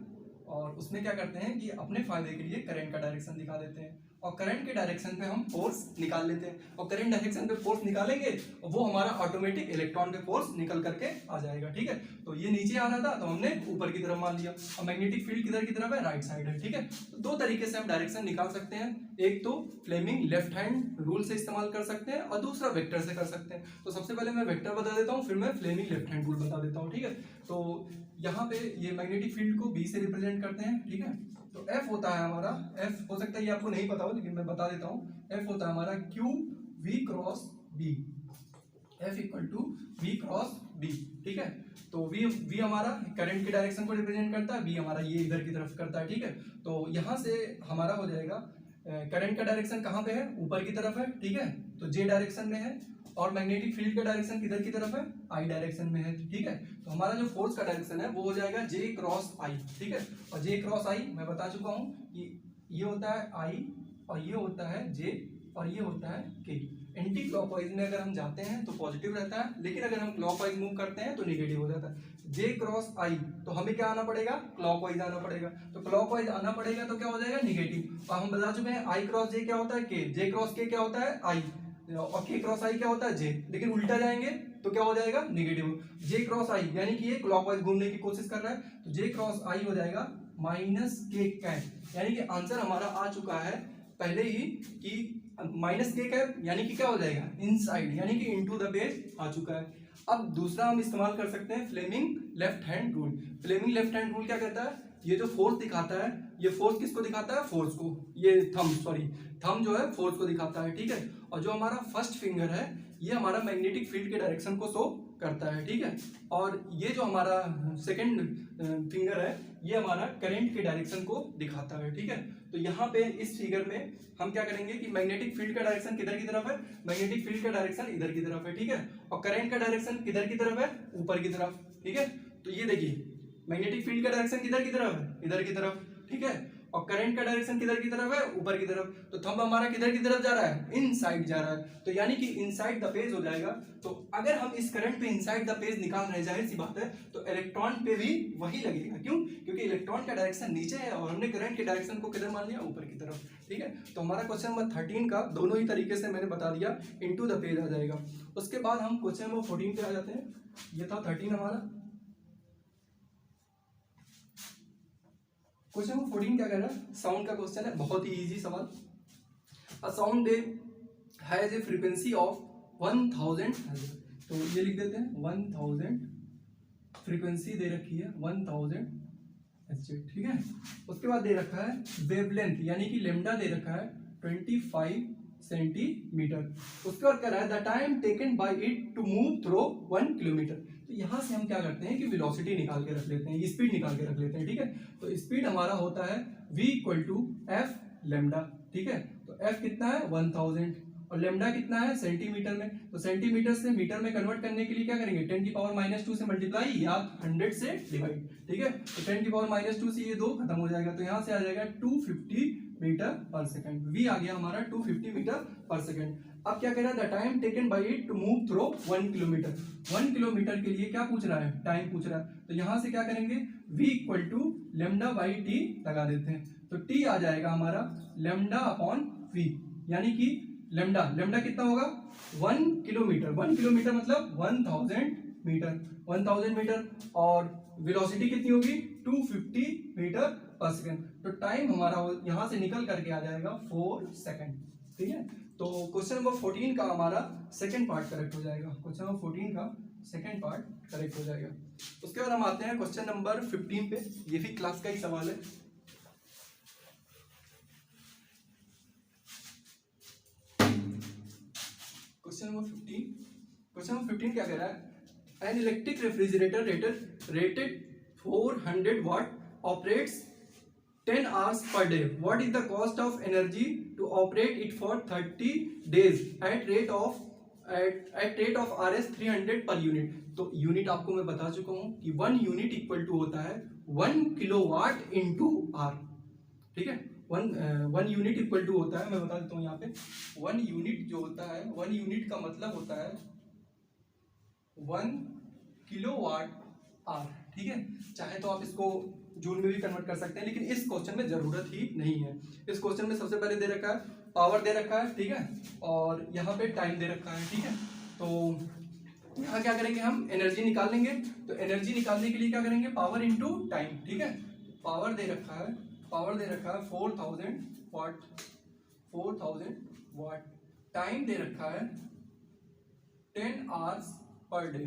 और उसमें क्या करते हैं कि अपने फायदे के लिए करंट का डायरेक्शन दिखा देते हैं और करंट के डायरेक्शन पे हम फोर्स निकाल लेते हैं, और करंट डायरेक्शन पे फोर्स निकालेंगे और वो हमारा ऑटोमेटिक इलेक्ट्रॉन पे फोर्स निकल करके आ जाएगा, ठीक है। तो ये नीचे आ रहा था तो हमने ऊपर की तरफ मान लिया, और मैग्नेटिक फील्ड किधर की तरफ है, राइट साइड है, ठीक है। तो 2 तरीके से हम डायरेक्शन निकाल सकते हैं, एक तो फ्लेमिंग लेफ्ट हैंड रूल से इस्तेमाल कर सकते हैं और दूसरा वेक्टर से कर सकते हैं। तो सबसे पहले मैं वेक्टर बता देता हूँ, फिर मैं फ्लेमिंग लेफ्ट हैंड रूल बता देता हूँ, ठीक है। तो यहाँ पे ये मैग्नेटिक फील्ड को B से रिप्रेजेंट करते हैं, ठीक है। तो F होता है हमारा, F हो सकता है ये आपको नहीं पता हो लेकिन मैं बता देता हूँ, F होता है हमारा Q V cross B, F equal to V cross B, ठीक है। तो V हमारा करंट के डायरेक्शन को रिप्रेजेंट करता है, B हमारा ये इधर की तरफ करता है, ठीक है। तो यहाँ से हमारा हो जाएगा करंट का डायरेक्शन कहाँ पे है, ऊपर की तरफ है, ठीक है, तो J डायरेक्शन में है, और मैग्नेटिक फील्ड का डायरेक्शन किधर की तरफ है, I डायरेक्शन में है, ठीक है। तो हमारा जो फोर्स का डायरेक्शन है वो हो जाएगा J क्रॉस I, ठीक है। और J क्रॉस I मैं बता चुका हूँ कि ये होता है I और ये होता है J और ये होता है K। एंटी क्लॉकवाइज में अगर हम जाते हैं तो पॉजिटिव रहता है, लेकिन अगर हम क्लॉकवाइज मूव करते हैं तो नेगेटिव हो जाता है। J क्रॉस I, तो हमें क्या आना पड़ेगा, क्लॉकवाइज आना पड़ेगा, तो क्लॉकवाइज आना पड़ेगा तो क्या हो जाएगा नेगेटिव। और हम बता चुके हैं I क्रॉस J क्या होता है K, J क्रॉस K क्या होता है I, और K क्रॉस I क्या होता है J, लेकिन उल्टा जाएंगे तो क्या हो जाएगा नेगेटिव। J क्रॉस I यानी कि ये क्लॉकवाइज घूमने की कोशिश कर रहा है, तो J क्रॉस I हो जाएगा -K कैप, यानी कि आंसर हमारा आ चुका है पहले ही कि -K कैप, यानी कि क्या हो जाएगा इनसाइड, यानी कि इनटू द बेस आ चुका है। अब दूसरा हम इस्तेमाल कर सकते हैं Fleming left hand rule. Fleming left hand rule क्या कहता है, ये जो फोर्स दिखाता है, ये फोर्स किसको दिखाता है, फोर्स को, ये थंब जो है फोर्स को दिखाता है, ठीक है। और जो हमारा फर्स्ट फिंगर है ये हमारा मैग्नेटिक फील्ड के डायरेक्शन को शो करता है, ठीक है। और ये जो हमारा सेकंड फिंगर है ये हमारा करंट के डायरेक्शन को दिखाता है, ठीक है। तो यहाँ पे इस फिगर में हम क्या करेंगे कि मैग्नेटिक फील्ड का डायरेक्शन किधर की तरफ है, मैग्नेटिक फील्ड का डायरेक्शन इधर की तरफ है, ठीक है। और करंट का डायरेक्शन किधर की तरफ है, ऊपर की तरफ, ठीक है। तो ये देखिए मैग्नेटिक फील्ड का डायरेक्शन किधर की तरफ है, इधर की तरफ, ठीक है। और करंट का डायरेक्शन किधर की तरफ है, ऊपर की तरफ। तो थंब हमारा किधर की तरफ जा रहा है, इनसाइड जा रहा है, तो यानी कि इनसाइड द पेज हो जाएगा। तो अगर हम इस करंट पे इनसाइड द पेज निकाल रहे हैं, जाहिर सी बात है तो इलेक्ट्रॉन पे भी वही लगेगा। क्यों? क्योंकि इलेक्ट्रॉन का डायरेक्शन नीचे है और हमने करंट के डायरेक्शन को किधर मान लिया, ऊपर की तरफ, ठीक है। तो हमारा क्वेश्चन नंबर 13 का दोनों ही तरीके से मैंने बता दिया, इनटू द पेज आ जाएगा। उसके बाद हम क्वेश्चन नंबर 14 पे आ जाते हैं। ये था 13 हमारा। क्वेश्चन नंबर 14 क्या कह रहा है, साउंड का क्वेश्चन है, बहुत ही इजी सवाल। A sound wave has a frequency of 1000, तो ये लिख देते हैं 1000, फ्रीक्वेंसी दे रखी है 1000 Hz, ठीक है। उसके बाद दे रखा है वेवलेंथ यानी कि लेमडा दे रखा है 25 सेंटीमीटर। उसके बाद कह रहा है the time taken by it to move through 1 kilometre. तो यहाँ से हम क्या करते हैं कि वेलोसिटी निकाल के रख लेते हैं, स्पीड निकाल के रख लेते हैं, ठीक है। तो स्पीड हमारा होता है v = f लेमडा, ठीक है। तो f कितना है 1000 और लेमडा कितना है सेंटीमीटर में। तो सेंटीमीटर से मीटर में कन्वर्ट करने के लिए क्या करेंगे, 10⁻⁻² से मल्टीप्लाई या 100 से डिवाइड, ठीक है। तो 10⁻⁻² से ये 2 खत्म हो जाएगा, तो यहाँ से आ जाएगा 250 मीटर पर सेकंड। v आ गया हमारा 250 मीटर पर सेकंड। अब क्या कह रहा है, the time taken by it to move through 1 kilometre. 1 kilometre के लिए क्या पूछ रहा है, टाइम पूछ रहा है। तो यहाँ से क्या करेंगे, v = λ/t लगा देते हैं। तो t आ जाएगा हमारा λ/v, यानी कि लेमडा कितना होगा 1 किलोमीटर। 1 किलोमीटर मतलब 1000 मीटर, 1000 मीटर। और वेलोसिटी कितनी होगी 250 मीटर पर सेकंड। तो टाइम हमारा यहां से निकल करके आ जाएगा 4 सेकंड, ठीक है। तो क्वेश्चन नंबर 14 का हमारा सेकंड पार्ट करेक्ट हो जाएगा, क्वेश्चन नंबर 14 का सेकंड पार्ट करेक्ट हो जाएगा। उसके बाद हम आते हैं क्वेश्चन नंबर 15 पे, ये भी क्लास का ही सवाल है। क्वेश्चन नंबर 15 क्या कह रहा है, an electric refrigerator rated 400 watt operates 10 hours per day. What is the cost of energy to operate it for 30 days at rate of Rs 300 per unit? तो यूनिट आपको मैं बता चुका हूं कि 1 यूनिट इक्वल टू होता है 1 किलोवाट इंटू आर, ठीक है। 1 यूनिट इक्वल टू होता है, मैं बता देता हूं यहाँ पे 1 यूनिट जो होता है, 1 यूनिट का मतलब होता है 1 किलोवाट आर, ठीक है। चाहे तो आप इसको जूल में भी कन्वर्ट कर सकते हैं, लेकिन इस क्वेश्चन में जरूरत ही नहीं है। इस क्वेश्चन में सबसे पहले दे रखा है पावर दे रखा है, ठीक है, और यहाँ पे टाइम दे रखा है, ठीक है। तो यहाँ क्या करेंगे, हम एनर्जी निकाल लेंगे। तो एनर्जी निकालने के लिए क्या करेंगे, पावर इंटू टाइम, ठीक है। पावर दे रखा है 4000 वाट, 4000 वाट। टाइम दे रखा है 10 hours पर डे,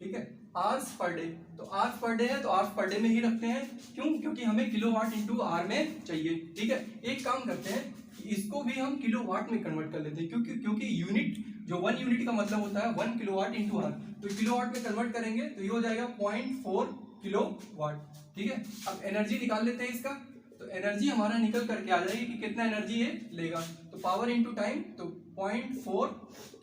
ठीक है। आवर्स पर डे, तो आवर्स पर डे है तो आवर्स पर डे में ही रखते हैं। क्यों? क्योंकि हमें किलोवाट इंटू आर में चाहिए, ठीक है। एक काम करते हैं कि इसको भी हम किलोवाट में कन्वर्ट कर लेते हैं, क्योंकि यूनिट जो 1 यूनिट का मतलब होता है 1 किलोवाट इंटू आर, तो किलोवाट में कन्वर्ट करेंगे तो ये हो जाएगा 0.4 किलोवाट, ठीक है। अब एनर्जी निकाल लेते हैं इसका। तो एनर्जी हमारा निकल करके आ जाएगी कि कितना एनर्जी ये लेगा। तो पावर इंटू टाइम, तो 0.4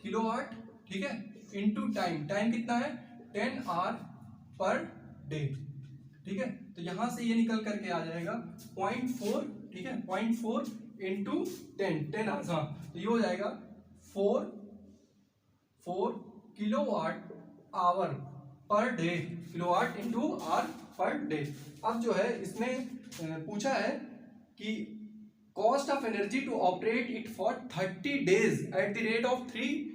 किलोवाट, ठीक है, इंटू टाइम। टाइम कितना है 10 hour पर डे, ठीक है। तो यहां से ये निकल करके आ जाएगा 0.4, ठीक है, 0.4 इंटू 10 hours, हाँ। तो ये हो जाएगा 4 kilowatt hour per day, kilowatt into hour per day. अब जो है इसमें पूछा है कि cost of energy to operate it for 30 days at the rate of 3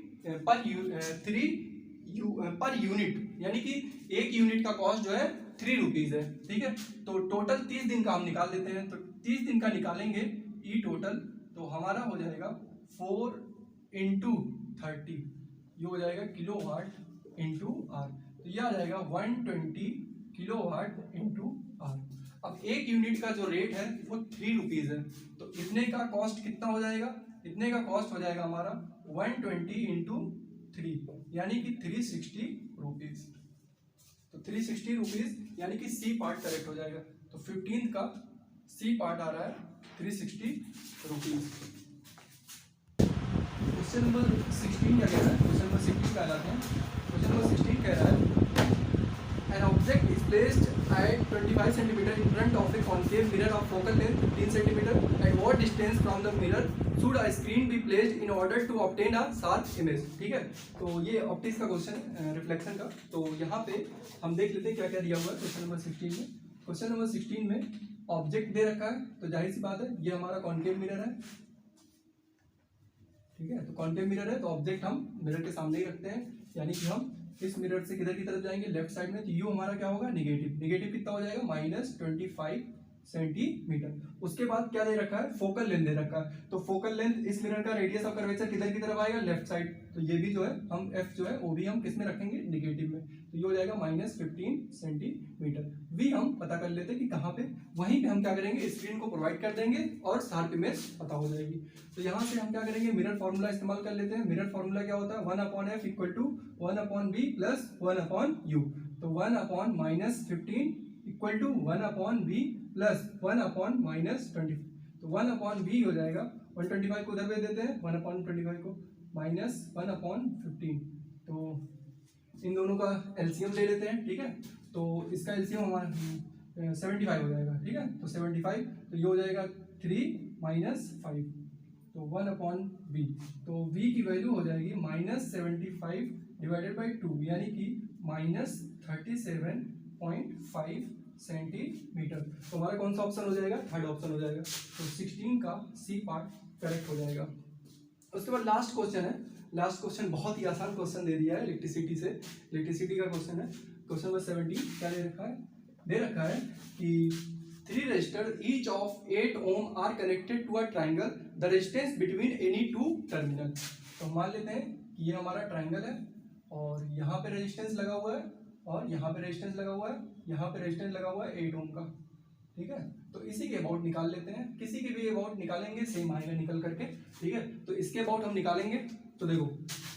per unit, यानी कि एक यूनिट का कॉस्ट जो है 3 रुपीज है, ठीक है। तो टोटल 30 दिन का हम निकाल लेते हैं। तो 30 दिन का निकालेंगे ई टोटल, तो हमारा हो जाएगा 4 इंटू 30, ये हो जाएगा किलोवाट इंटू आर। तो ये आ जाएगा 120 किलोवाट इंटू आर। अब एक यूनिट का जो रेट है वो 3 रुपीज है, तो इतने का कॉस्ट कितना हो जाएगा, इतने का कॉस्ट हो जाएगा हमारा 120 इंटू 3 यानी कि 360 रुपीज। तो 360 रुपीज यानी कि सी पार्ट करेक्ट हो जाएगा। तो 15 का सी पार्ट आ रहा है 360 रुपीज। क्वेश्चन नंबर 16 क्या कह रहा है? क्वेश्चन नंबर 16 का लाते हैं। क्वेश्चन नंबर 16 कह रहा है an object is placed at 25 cm in front of a concave mirror of focal length 15 cm. At what distance from the mirror should a screen be placed in order to obtain a sharp image? ठीक है, तो ये ऑप्टिक्स का क्वेश्चन है, रिफ्लेक्शन का। तो यहाँ पे हम देख लेते हैं क्या क्या दिया हुआ है क्वेश्चन नंबर 16 में। क्वेश्चन नंबर 16 में ऑब्जेक्ट दे रखा है, तो जाहिर सी बात है ये हमारा कॉन्केव मिरर है। ठीक है, तो कॉन्केव मिरर है तो ऑब्जेक्ट हम मिरर के सामने ही रखते हैं, यानी कि हम इस मिरर से किधर की तरफ जाएंगे? लेफ्ट साइड में। तो यू हमारा क्या होगा? निगेटिव। निगेटिव कितना हो जाएगा? -25 सेंटीमीटर। उसके बाद क्या दे रखा है? फोकल लेंथ दे रखा है। तो फोकल लेंथ इस मिरर का रेडियस ऑफ कर्वेचर किधर की तरफ आएगा? Left side. तो ये भी जो है हम एफ जो है वो भी हम किस में रखेंगे? निगेटिव में। तो ये हो जाएगा -15 सेंटीमीटर। वी हम पता कर लेते हैं कि कहाँ पे, वहीं पे हम क्या करेंगे? स्क्रीन को प्रोवाइड कर देंगे और शार्प इमेज पता हो जाएगी। तो यहाँ से हम क्या करेंगे? मिरर फॉर्मूला इस्तेमाल कर लेते हैं। मिरर फॉर्मूला क्या होता है? 1/f = 1/b + 1/u। तो 1/-15 = 1/b + 1/-20। तो 1/b हो जाएगा, 125 को उधर भेज देते हैं, 1/25 को -1/15। तो इन दोनों का एलसीएम ले लेते हैं। ठीक है, तो इसका एलसीएम हमारा 75 हो जाएगा। ठीक है, तो 75, तो ये हो जाएगा 3 - 5, तो 1/b। तो v की वैल्यू हो जाएगी -75 / 2 यानी कि -37.5 सेंटीमीटर। तो हमारा कौन सा ऑप्शन हो जाएगा? थर्ड ऑप्शन हो जाएगा। तो 16 का सी पार्ट करेक्ट हो जाएगा। उसके बाद लास्ट क्वेश्चन है। लास्ट क्वेश्चन बहुत ही आसान क्वेश्चन दे दिया है इलेक्ट्रिसिटी से। इलेक्ट्रिसिटी का क्वेश्चन है। क्वेश्चन नंबर 17 क्या दे रखा है? दे रखा है कि 3 resistors each of 8 ohm are connected to a triangle. The resistance between any two terminal. तो मान लेते हैं कि ये हमारा ट्राइंगल है और यहाँ पे रेजिस्टेंस लगा हुआ है और यहाँ पे रेजिस्टेंस लगा हुआ है, यहाँ पे रेजिस्टेंस लगा हुआ है 8 ओम का। ठीक है, तो इसी के अबाउट निकाल लेते हैं। किसी के भी अबाउट निकालेंगे सेम आएगा निकल करके। ठीक है, तो इसके अबाउट हम निकालेंगे। तो देखो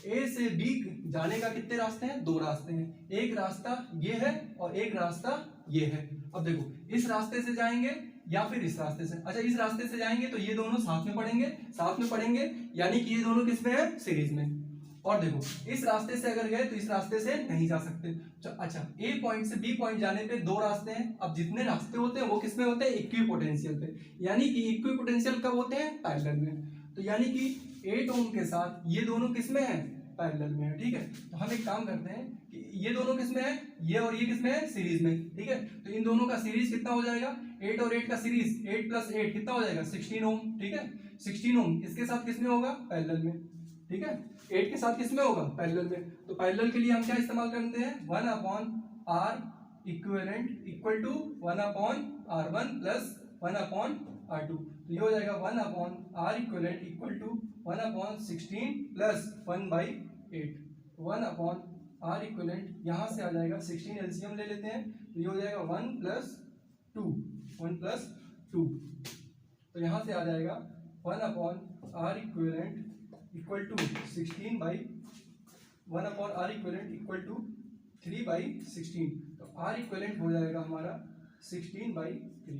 ए से बी जाने का कितने रास्ते हैं? 2 रास्ते हैं। एक रास्ता ये है और एक रास्ता ये है। अब देखो इस रास्ते से जाएंगे या फिर इस रास्ते से। अच्छा, इस रास्ते से जाएंगे तो ये दोनों साथ में पढ़ेंगे, यानी कि ये दोनों किस में है? सीरीज में। और देखो इस रास्ते से अगर गए तो इस रास्ते से नहीं जा सकते। अच्छा, ए पॉइंट से बी पॉइंट जाने पे 2 रास्ते हैं। अब जितने रास्ते होते हैं वो किसमें होते हैं? इक्विपोटेंशियल पे, यानी कि इक्विपोटेंशियल कब होते हैं? पैरेलल में। तो यानी कि 8 ओम के साथ ये दोनों किसमें है? पैरेलल में है। ठीक है, तो हम एक काम करते हैं कि ये दोनों किसमें है? ये और ये किसमें है? सीरीज में। ठीक है, तो इन दोनों का सीरीज कितना हो जाएगा? 8 और 8 का सीरीज 8 + 8 कितना हो जाएगा? 16 ओम। ठीक है, 16 ओम इसके साथ किसमें होगा? पैरेलल में। ठीक है, 8 के साथ किसमें होगा? पैरेलल में। तो पैरेलल के लिए हम क्या इस्तेमाल करते हैं? 1/R equivalent = 1/R1 + 1/R2। तो ये हो जाएगा 1/R इक्विवेलेंट = 1/16 + 1/8। 1/R इक्विवेलेंट यहाँ से आ जाएगा, 16 एलसीएम ले लेते हैं, तो ये हो जाएगा 1 + 2। तो यहाँ से आ जाएगा 1/R इक्विवेलेंट = 3/16। तो R इक्विवेलेंट हो जाएगा हमारा 16/3।